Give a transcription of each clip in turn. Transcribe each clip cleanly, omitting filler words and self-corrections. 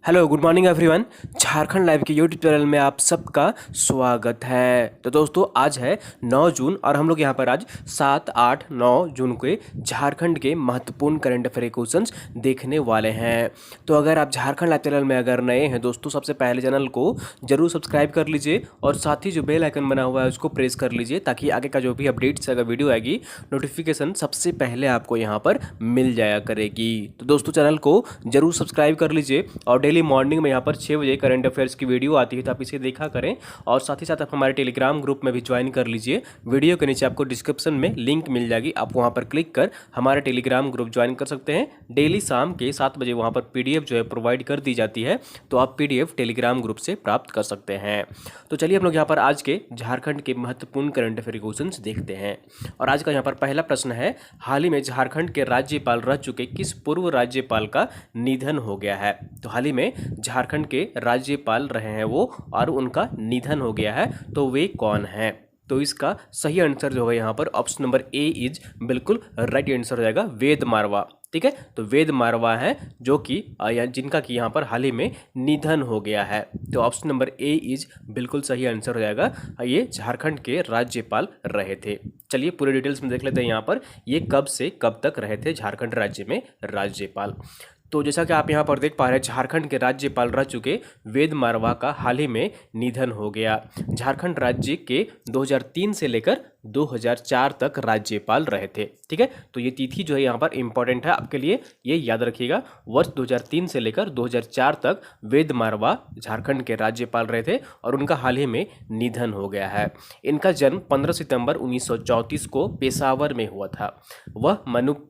Hello good morning everyone. Jharkhand live के YouTube channel में आप सबका स्वागत है। तो दोस्तों आज है 9 जून और हम लोग यहाँ पर आज 7, 8, 9 जून के झारखंड के महत्वपूर्ण करंट अफेयर क्वेश्चंस देखने वाले हैं। तो अगर आप झारखंड लाइव चैनल में अगर नए हैं दोस्तों, सबसे पहले चैनल को जरूर सब्सक्राइब कर लीजिए और साथ ही जो बेल आइकन बना हुआ है उसको प्रेस कर लीजिए ताकि आगे का जो भी अपडेट्स अगर वीडियो आएगी नोटिफिकेशन सबसे पहले आपको यहाँ पर मिल जाया करेगी। तो दोस्तों चैनल को जरूर सब्सक्राइब कर लीजिए और डेली मॉर्निंग में यहाँ पर 6 बजे करंट अफेयर्स की वीडियो आती है तो आप इसे देखा करें और साथ ही साथ आप हमारे टेलीग्राम ग्रुप में भी ज्वाइन कर लीजिए। वीडियो के नीचे आपको डिस्क्रिप्शन में लिंक मिल जाएगी, आप वहाँ पर क्लिक कर हमारे टेलीग्राम ग्रुप ज्वाइन कर सकते हैं। डेली शाम के 7 बजे वहाँ पर पीडीएफ जो है प्रोवाइड कर दी जाती है, तो आप पीडीएफ टेलीग्राम ग्रुप से प्राप्त कर सकते हैं। तो चलिए हम लोग यहाँ पर आज के झारखंड के महत्वपूर्ण करंट अफेयर क्वेश्चन देखते हैं। और आज का यहाँ पर पहला प्रश्न है, हाल ही में झारखंड के राज्यपाल रह चुके किस पूर्व राज्यपाल का निधन हो गया है? तो हाल ही में झारखंड के राज्यपाल रहे हैं वो और उनका निधन हो गया है, तो वे कौन हैं? तो इसका सही आंसर जो है यहाँ पर ऑप्शन नंबर ए इज बिल्कुल राइट आंसर हो जाएगा, वेद मारवा। ठीक है, तो वेद मारवा है जो कि जिनका कि यहाँ पर हाल ही में निधन हो गया है। तो ऑप्शन नंबर ए इज बिल्कुल सही आंसर हो जाएगा, ये झारखंड के राज्यपाल रहे थे। चलिए पूरे डिटेल्स में देख लेते हैं यहाँ पर ये कब से कब तक रहे थे झारखंड राज्य में राज्यपाल। तो जैसा कि आप यहाँ पर देख पा रहे हैं, झारखंड के राज्यपाल रह चुके वेद मारवा का हाल ही में निधन हो गया। झारखंड राज्य के 2003 से लेकर 2004 तक राज्यपाल रहे थे। ठीक है, तो ये तिथि जो है यहाँ पर इंपॉर्टेंट है आपके लिए, ये याद रखिएगा। वर्ष 2003 से लेकर 2004 तक वेद मारवा झारखंड के राज्यपाल रहे थे और उनका हाल ही में निधन हो गया है। इनका जन्म 15 सितंबर 1934 को पेशावर में हुआ था।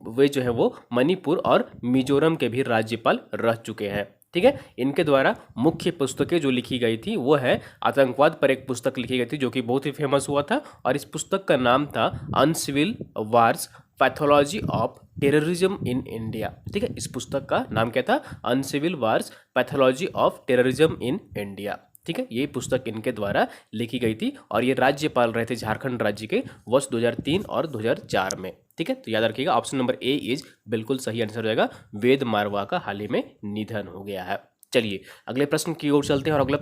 वे जो है वो मणिपुर और मिजोरम के भी राज्यपाल रह चुके हैं। ठीक है, इनके द्वारा मुख्य पुस्तकें जो लिखी गई थी वो है आतंकवाद पर एक पुस्तक लिखी गई थी जो कि बहुत ही फेमस हुआ था और इस पुस्तक का नाम था uncivil wars pathology of terrorism in India. ठीक है, इस पुस्तक का नाम क्या था? Uncivil wars pathology of terrorism in India. ठीक है, ये पुस्तक इनके द्वारा लिखी गई थी और ये राज्यपाल रहे थे झारखंड राज्य के वर्ष 2003 और 2004 में। ठीक है, तो याद रखिएगा ऑप्शन नंबर ए इज बिल्कुल सही आंसर हो जाएगा, वेद मारवा का हाल ही में निधन हो गया है। चलिए अगले प्रश्न की ओर चलते हैं और अगला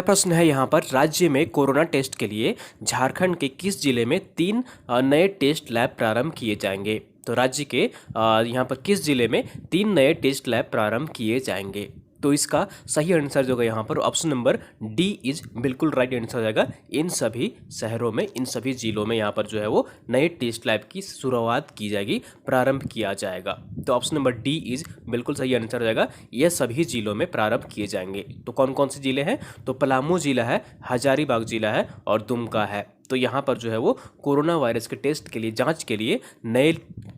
प्रश्न है यहाँ पर, राज्य में कोरोना टेस्ट के लिए झारखंड के किस जिले में 3 नए टेस्ट लैब प्रारंभ किए जाएंगे? तो राज्य के यहाँ पर किस जिले में 3 नए टेस्ट लैब प्रारंभ किए जाएंगे? तो इसका सही आंसर जो है यहाँ पर ऑप्शन नंबर डी इज बिल्कुल राइट आंसर हो जाएगा। इन सभी शहरों में, इन सभी जिलों में यहाँ पर जो है वो नए टेस्ट लैब की शुरुआत की जाएगी, प्रारंभ किया जाएगा। तो ऑप्शन नंबर डी इज बिल्कुल सही आंसर हो जाएगा, ये सभी जिलों में प्रारंभ किए जाएंगे। तो कौन कौन से जिले हैं? तो पलामू जिला है, हजारीबाग जिला है और दुमका है। तो यहाँ पर जो है वो कोरोना वायरस के टेस्ट के लिए, जांच के लिए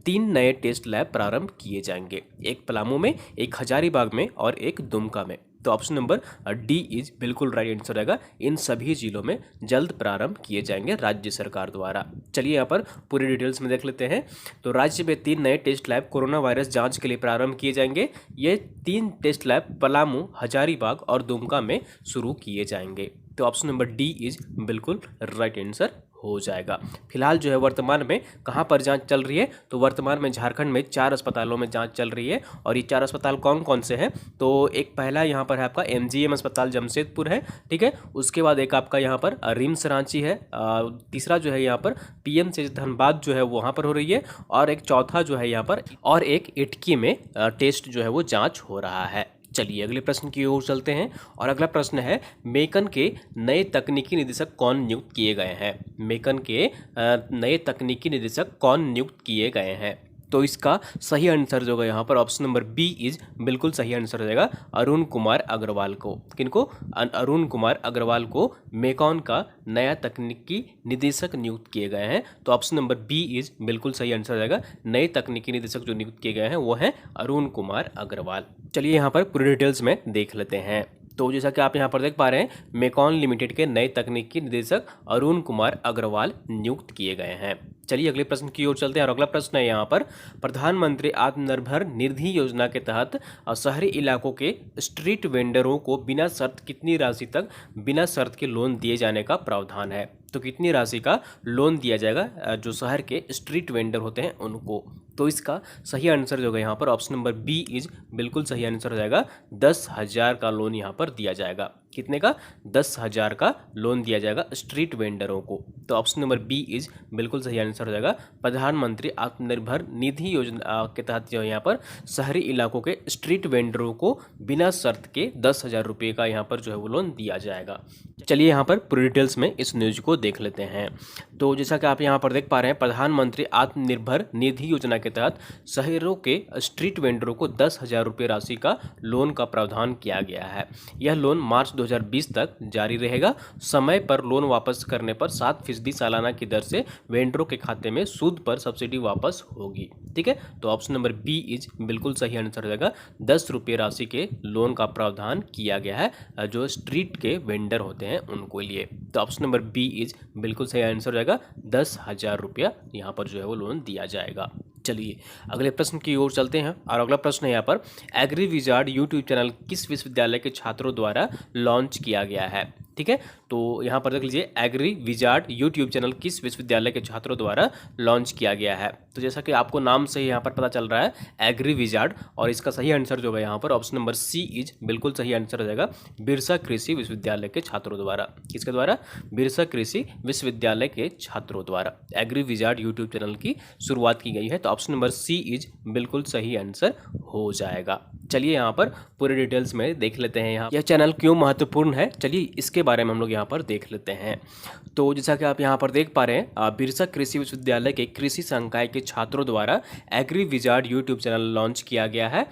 3 नए टेस्ट लैब प्रारंभ किए जाएंगे, एक पलामू में, एक हजारीबाग में और एक दुमका में। तो ऑप्शन नंबर डी इज बिल्कुल राइट आंसर रहेगा, इन सभी जिलों में जल्द प्रारंभ किए जाएंगे राज्य सरकार द्वारा। चलिए यहाँ पर पूरी डिटेल्स में देख लेते हैं। तो राज्य में 3 नए टेस्ट लैब कोरोना वायरस जांच के लिए प्रारंभ किए जाएंगे। ये 3 टेस्ट लैब पलामू, हजारीबाग और दुमका में शुरू किए जाएंगे। तो ऑप्शन नंबर डी इज बिल्कुल राइट आंसर हो जाएगा। फिलहाल जो है वर्तमान में कहाँ पर जांच चल रही है? तो वर्तमान में झारखंड में 4 अस्पतालों में जांच चल रही है और ये 4 अस्पताल कौन कौन से हैं? तो एक पहला यहाँ पर है आपका एमजीएम अस्पताल जमशेदपुर है। ठीक है, उसके बाद एक आपका यहाँ पर रिम्स रांची है, तीसरा जो है यहाँ पर पीएमसीएच धनबाद जो है वहाँ पर हो रही है और एक चौथा जो है यहाँ पर और एक इटकी में टेस्ट जो है वो जाँच हो रहा है। चलिए अगले प्रश्न की ओर चलते हैं और अगला प्रश्न है, मेकन के नए तकनीकी निदेशक कौन नियुक्त किए गए हैं? मेकन के नए तकनीकी निदेशक कौन नियुक्त किए गए हैं? तो इसका सही आंसर जो है यहाँ पर ऑप्शन नंबर बी इज बिल्कुल सही आंसर हो जाएगा, अरुण कुमार अग्रवाल को। किनको? अरुण कुमार अग्रवाल को मेकॉन का नया तकनीकी निदेशक नियुक्त किए गए हैं। तो ऑप्शन नंबर बी इज बिल्कुल सही आंसर हो जाएगा, नए तकनीकी निदेशक जो नियुक्त किए गए हैं वो हैं अरुण कुमार अग्रवाल। चलिए यहाँ पर पूरी डिटेल्स में देख लेते हैं। तो जैसा कि आप यहाँ पर देख पा रहे हैं, मेकॉन लिमिटेड के नए तकनीकी निदेशक अरुण कुमार अग्रवाल नियुक्त किए गए हैं। चलिए अगले प्रश्न की ओर चलते हैं और अगला प्रश्न है यहाँ पर प्रधानमंत्री आत्मनिर्भर निधि योजना के तहत शहरी इलाकों के स्ट्रीट वेंडरों को बिना शर्त कितनी राशि तक बिना शर्त के लोन दिए जाने का प्रावधान है। तो कितनी राशि का लोन दिया जाएगा जो शहर के स्ट्रीट वेंडर होते हैं उनको। तो इसका सही आंसर जो होगा यहाँ पर ऑप्शन नंबर बी इज बिल्कुल सही आंसर हो जाएगा। 10,000 का लोन यहाँ पर दिया जाएगा। कितने का? 10,000 का लोन दिया जाएगा स्ट्रीट वेंडरों को। तो ऑप्शन नंबर बी इज बिल्कुल सही आंसर हो जाएगा। प्रधानमंत्री आत्मनिर्भर निधि योजना के तहत जो है यहाँ पर शहरी इलाकों के स्ट्रीट वेंडरों को बिना शर्त के 10,000 रुपये का यहाँ पर जो है वो लोन दिया जाएगा। चलिए यहाँ पर पूरी डिटेल्स में इस न्यूज को देख लेते हैं। तो जैसा कि आप यहाँ पर देख पा रहे हैं, प्रधानमंत्री आत्मनिर्भर निधि योजना के तहत शहरों के स्ट्रीट वेंडरों को 10,000 रुपये राशि का लोन का प्रावधान किया गया है। यह लोन मार्च 2020 तक जारी रहेगा। समय पर लोन वापस करने पर 7% सालाना की दर से वेंडरों के खाते में सूद पर सब्सिडी वापस होगी। ठीक है, तो ऑप्शन नंबर बी इज बिल्कुल सही आंसर हो जाएगा। 10 रुपये राशि के लोन का प्रावधान किया गया है जो स्ट्रीट के वेंडर होते हैं उनको लिए। तो ऑप्शन नंबर बी इज बिल्कुल सही आंसर हो जाएगा। 10,000 रुपया यहाँ पर जो है वो लोन दिया जाएगा। चलिए अगले प्रश्न की ओर चलते हैं और अगला प्रश्न है यहाँ पर एग्री विजार्ड यूट्यूब चैनल किस विश्वविद्यालय के छात्रों द्वारा लॉन्च किया गया है। ठीक है, तो यहाँ पर देख लीजिए एग्री विजार्ड यूट्यूब चैनल किस विश्वविद्यालय के छात्रों द्वारा लॉन्च किया गया है। तो जैसा कि आपको नाम से यहाँ पर पता चल रहा है एग्री विजार्ड, और इसका सही आंसर जो होगा यहाँ पर ऑप्शन नंबर सी इज बिल्कुल सही आंसर हो जाएगा। बिरसा कृषि विश्वविद्यालय के छात्रों द्वारा। किसके द्वारा? बिरसा कृषि विश्वविद्यालय के छात्रों द्वारा एग्री विजार्ड यूट्यूब चैनल की शुरुआत की गई है। तो ऑप्शन नंबर सी इज बिल्कुल सही आंसर हो जाएगा। चलिए यहाँ पर पूरे डिटेल्स में देख लेते हैं यह चैनल क्यों महत्वपूर्ण है। चलिए इसके बारे में हम लोग यहाँ पर देख लेते हैं। तो जैसा कि आप यहाँ पर देख पा रहे हैं बिरसा कृषि विश्वविद्यालय के कृषि संकाय के छात्रों द्वारा agri wizard YouTube channel launch किया गया है,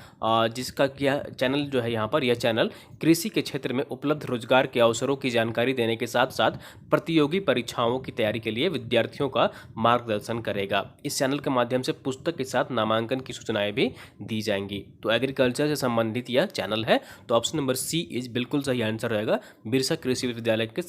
जिसका चैनल जो है यहाँ पर यह चैनल कृषि के क्षेत्र में उपलब्ध रोजगार के अवसरों की जानकारी देने के साथ साथ प्रतियोगी परीक्षाओं की तैयारी के लिए विद्यार्थियों का मार्गदर्शन करेगा। इस चैनल के माध्यम से पुस्तक के साथ नामांकन की सूचनाएं भी दी जाएंगी। तो एग्रीकल्चर से संबंधित यह चैनल है। तो ऑप्शन नंबर सी इज बिल्कुल सही आंसर रहेगा। बिरसा कृषि विश्वविद्यालय के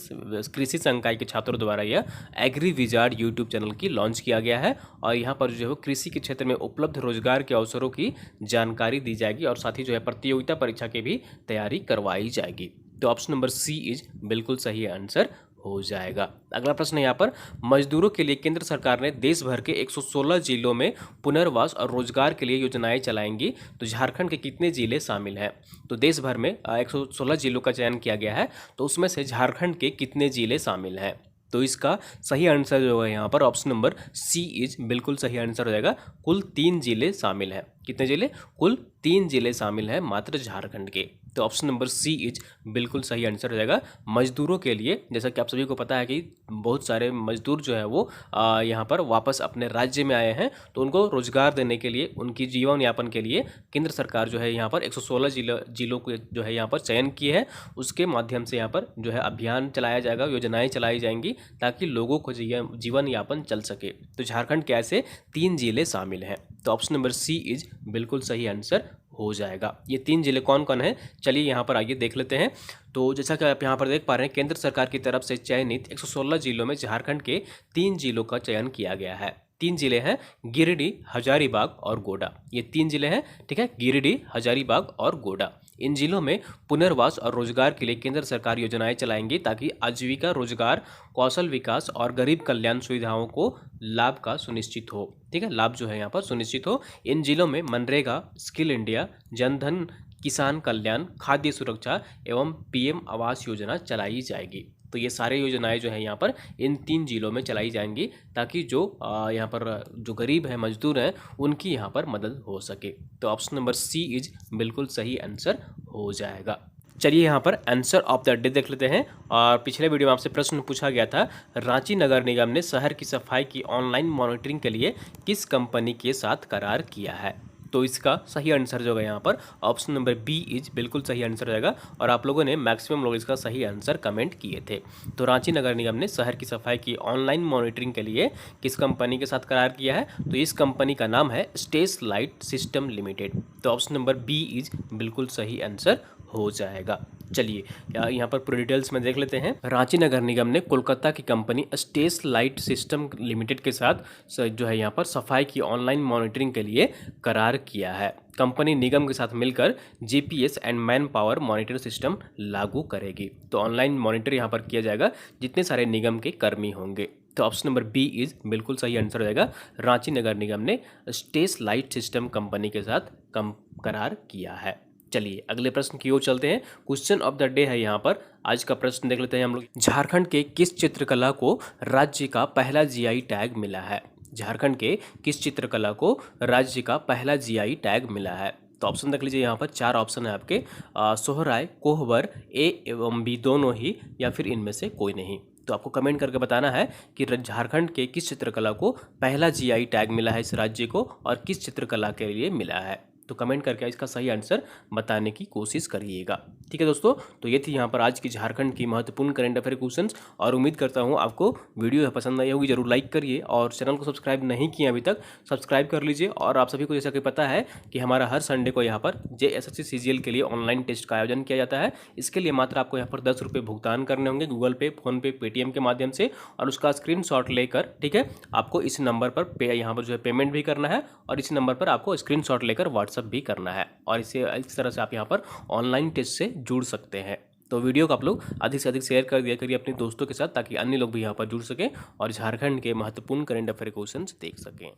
कृषि संकाय के छात्रों द्वारा यह एग्री विजार्ड यूट्यूब चैनल की लॉन्च किया गया है, और यहाँ पर जो है कृषि के क्षेत्र में उपलब्ध रोजगार के अवसरों की जानकारी दी जाएगी और साथ ही जो है प्रतियोगिता परीक्षा की भी तैयारी करवाई जाएगी। तो ऑप्शन नंबर सी इज बिल्कुल सही आंसर हो जाएगा। अगला प्रश्न यहाँ पर मजदूरों के लिए केंद्र सरकार ने देश भर के 116 जिलों में पुनर्वास और रोजगार के लिए योजनाएं चलाएंगी। तो झारखंड के कितने जिले शामिल हैं? तो देश भर में 116 जिलों का चयन किया गया है, तो उसमें से झारखंड के कितने जिले शामिल हैं? तो इसका सही आंसर जो है यहाँ पर ऑप्शन नंबर सी इज बिल्कुल सही आंसर हो जाएगा। कुल 3 जिले शामिल हैं। कितने जिले? कुल 3 जिले शामिल हैं मात्र झारखंड के। तो ऑप्शन नंबर सी इज बिल्कुल सही आंसर हो जाएगा। मजदूरों के लिए, जैसा कि आप सभी को पता है कि बहुत सारे मजदूर जो है वो यहाँ पर वापस अपने राज्य में आए हैं, तो उनको रोजगार देने के लिए, उनकी जीवन यापन के लिए केंद्र सरकार जो है यहाँ पर 116 जिलों को जो है यहाँ पर चयन किए है। उसके माध्यम से यहाँ पर जो है अभियान चलाया जाएगा, योजनाएं चलाई जाएंगी ताकि लोगों को जीवन यापन चल सके। तो झारखंड के ऐसे 3 जिले शामिल हैं। तो ऑप्शन नंबर सी इज बिल्कुल सही आंसर हो जाएगा। ये 3 जिले कौन कौन है? चलिए यहाँ पर आइए देख लेते हैं। तो जैसा कि आप यहाँ पर देख पा रहे हैं केंद्र सरकार की तरफ से चयनित 116 जिलों में झारखंड के 3 जिलों का चयन किया गया है। 3 जिले हैं गिरिडीह, हजारीबाग और गोड्डा। ये 3 जिले हैं, ठीक है, गिरिडीह, हजारीबाग और गोड्डा। इन जिलों में पुनर्वास और रोजगार के लिए केंद्र सरकार योजनाएं चलाएंगी ताकि आजीविका, रोजगार, कौशल विकास और गरीब कल्याण सुविधाओं को लाभ का सुनिश्चित हो। ठीक है, लाभ जो है यहाँ पर सुनिश्चित हो। इन जिलों में मनरेगा, स्किल इंडिया, जनधन, किसान कल्याण, खाद्य सुरक्षा एवं पीएम आवास योजना चलाई जाएगी। तो ये सारे योजनाएं जो है यहाँ पर इन 3 जिलों में चलाई जाएंगी ताकि जो यहाँ पर जो गरीब हैं, मजदूर हैं, उनकी यहाँ पर मदद हो सके। तो ऑप्शन नंबर सी इज बिल्कुल सही आंसर हो जाएगा। चलिए यहाँ पर आंसर ऑफ द डे देख लेते हैं। और पिछले वीडियो में आपसे प्रश्न पूछा गया था, रांची नगर निगम ने शहर की सफाई की ऑनलाइन मॉनिटरिंग के लिए किस कंपनी के साथ करार किया है? तो इसका सही आंसर जो है यहाँ पर ऑप्शन नंबर बी इज बिल्कुल सही आंसर हो जाएगा। और आप लोगों ने मैक्सिमम लोग इसका सही आंसर कमेंट किए थे। तो रांची नगर निगम ने शहर की सफाई की ऑनलाइन मॉनिटरिंग के लिए किस कंपनी के साथ करार किया है? तो इस कंपनी का नाम है स्टेस लाइट सिस्टम लिमिटेड। तो ऑप्शन नंबर बी इज बिल्कुल सही आंसर हो जाएगा। चलिए यहाँ पर पूरी डिटेल्स में देख लेते हैं। रांची नगर निगम ने कोलकाता की company Stesalit system limited के साथ जो है यहाँ पर सफाई की ऑनलाइन मॉनिटरिंग के लिए करार किया है। कंपनी निगम के साथ मिलकर GPS and man power monitor system लागू करेगी। तो ऑनलाइन मॉनिटर यहाँ पर किया जाएगा जितने सारे निगम के कर्मी होंगे। तो ऑप्शन नंबर बी इज बिल्कुल सही आंसर हो जाएगा। रांची नगर निगम ने स्टेस लाइट सिस्टम कंपनी के साथ करार किया है। चलिए अगले प्रश्न की ओर चलते हैं। क्वेश्चन ऑफ द डे है यहाँ पर। आज का प्रश्न देख लेते हैं हम लोग। झारखंड के किस चित्रकला को राज्य का पहला जीआई टैग मिला है? झारखंड के किस चित्रकला को राज्य का पहला जीआई टैग मिला है? तो ऑप्शन देख लीजिए, यहाँ पर 4 ऑप्शन है आपके। सोहराय, कोहबर, ए एवं बी दोनों ही, या फिर इनमें से कोई नहीं। तो आपको कमेंट करके बताना है कि झारखंड के किस चित्रकला को पहला जीआई टैग मिला है इस राज्य को, और किस चित्रकला के लिए मिला है। तो कमेंट करके इसका सही आंसर बताने की कोशिश करिएगा। ठीक है दोस्तों, तो ये थी यहाँ पर आज की झारखंड की महत्वपूर्ण करंट अफेयर क्वेश्चंस, और उम्मीद करता हूँ आपको वीडियो पसंद आई होगी। जरूर लाइक करिए, और चैनल को सब्सक्राइब नहीं किए अभी तक सब्सक्राइब कर लीजिए। और आप सभी को जैसा कि पता है कि हमारा हर संडे को यहाँ पर JSSC CGL के लिए ऑनलाइन टेस्ट का आयोजन किया जाता है। इसके लिए मात्र आपको यहाँ पर 10 रुपये भुगतान करने होंगे गूगल पे, फोनपे, पेटीएम के माध्यम से, और उसका स्क्रीनशॉट लेकर, ठीक है, आपको इस नंबर पर यहाँ पर जो है पेमेंट भी करना है, और इस नंबर पर आपको स्क्रीनशॉट लेकर व्हाट्सअप भी करना है। और इस तरह से आप यहाँ पर ऑनलाइन टेस्ट से जुड़ सकते हैं। तो वीडियो को आप लोग अधिक से अधिक शेयर कर दिया करिए अपने दोस्तों के साथ, ताकि अन्य लोग भी यहाँ पर जुड़ सकें और झारखंड के महत्वपूर्ण करंट अफेयर क्वेश्चंस देख सकें।